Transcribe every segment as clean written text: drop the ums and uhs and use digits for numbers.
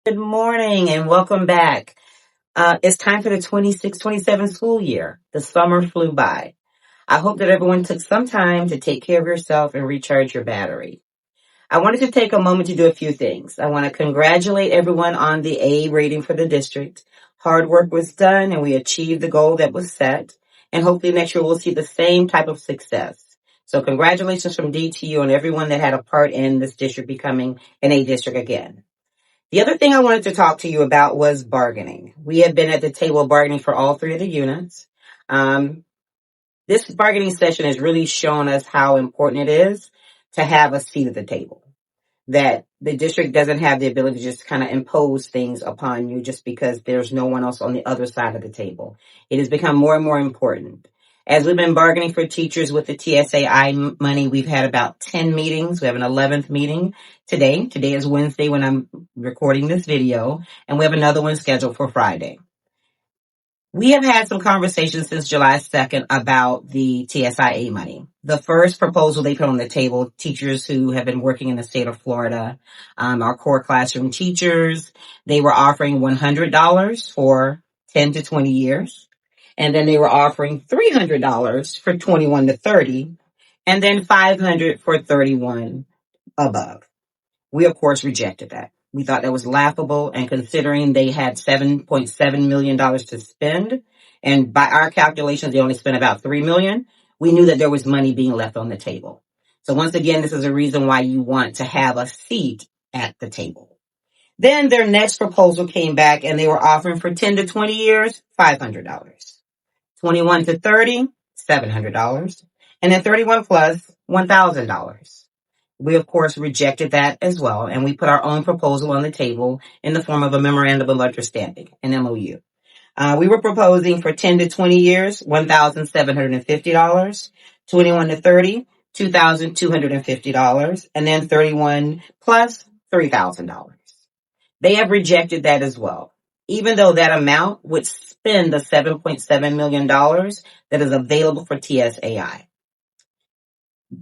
Good morning and welcome back. It's time for the 26-27 school year. The summer flew by. I hope that everyone took some time to take care of yourself and recharge your battery. I wanted to take a moment to do a few things. I want to congratulate everyone on the A rating for the district. Hard work was done and we achieved the goal that was set. And hopefully next year we'll see the same type of success. So congratulations from D to you and everyone that had a part in this district becoming an A district again. The other thing I wanted to talk to you about was bargaining. We have been at the table bargaining for all three of the units. This bargaining session has really shown us how important it is to have a seat at the table. That the district doesn't have the ability to just kind of impose things upon you just because there's no one else on the other side of the table. It has become more and more important. As we've been bargaining for teachers with the TSAI money, we've had about 10 meetings. We have an 11th meeting today. Today is Wednesday when I'm recording this video, and we have another one scheduled for Friday. We have had some conversations since July 2nd about the TSIA money. The first proposal they put on the table, teachers who have been working in the state of Florida, our core classroom teachers, they were offering $100 for 10 to 20 years. And then they were offering $300 for 21 to 30, and then $500 for 31 above. We, of course, rejected that. We thought that was laughable, and considering they had $7.7 million to spend, and by our calculations, they only spent about $3 million, we knew that there was money being left on the table. So once again, this is a reason why you want to have a seat at the table. Then their next proposal came back, and they were offering for 10 to 20 years, $500. 21 to 30, $700. And then 31 plus, $1,000. We, of course, rejected that as well, and we put our own proposal on the table in the form of a memorandum of understanding, an MOU. We were proposing for 10 to 20 years, $1,750, 21 to 30, $2,250, and then 31 plus, $3,000. They have rejected that as well, even though that amount would spend the $7.7 million that is available for TSAI.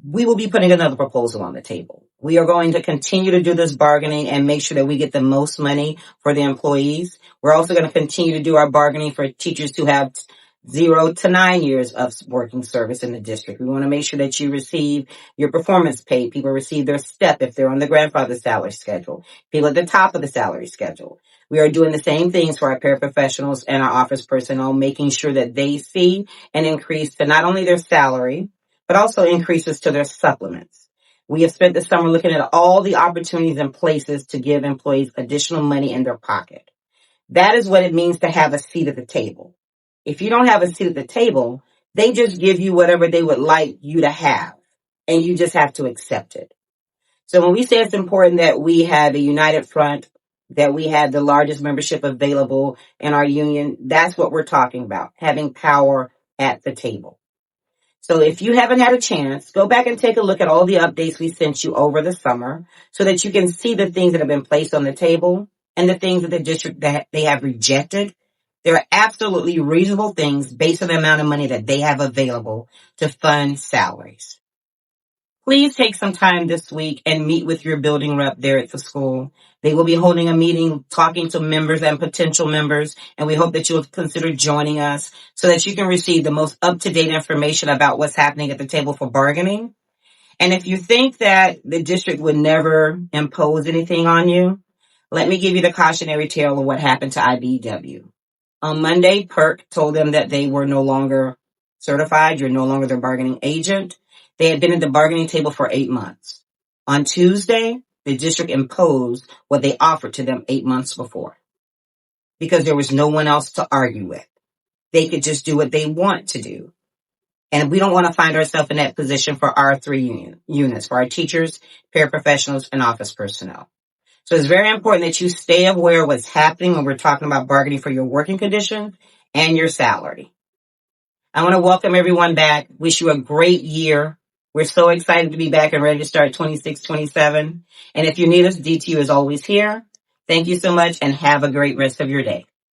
We will be putting another proposal on the table. We are going to continue to do this bargaining and make sure that we get the most money for the employees. We're also going to continue to do our bargaining for teachers who have 0 to 9 years of working service in the district. We want to make sure that you receive your performance pay. People receive their step if they're on the grandfather salary schedule. People at the top of the salary schedule. We are doing the same things for our paraprofessionals and our office personnel, making sure that they see an increase to not only their salary, but also increases to their supplements. We have spent the summer looking at all the opportunities and places to give employees additional money in their pocket. That is what it means to have a seat at the table. If you don't have a seat at the table, they just give you whatever they would like you to have, and you just have to accept it. So when we say it's important that we have a united front, that we have the largest membership available in our union, that's what we're talking about, having power at the table. So if you haven't had a chance, go back and take a look at all the updates we sent you over the summer so that you can see the things that have been placed on the table and the things that the district that they have rejected. They're absolutely reasonable things based on the amount of money that they have available to fund salaries. Please take some time this week and meet with your building rep there at the school. They will be holding a meeting, talking to members and potential members, and we hope that you'll consider joining us so that you can receive the most up-to-date information about what's happening at the table for bargaining. And if you think that the district would never impose anything on you, let me give you the cautionary tale of what happened to IBEW. On Monday, PERC told them that they were no longer certified. You're no longer their bargaining agent. They had been at the bargaining table for 8 months. On Tuesday, the district imposed what they offered to them 8 months before because there was no one else to argue with. They could just do what they want to do. And we don't want to find ourselves in that position for our three units, for our teachers, paraprofessionals, and office personnel. So it's very important that you stay aware of what's happening when we're talking about bargaining for your working conditions and your salary. I want to welcome everyone back. Wish you a great year. We're so excited to be back and ready to start 26-27. And if you need us, DTU is always here. Thank you so much and have a great rest of your day.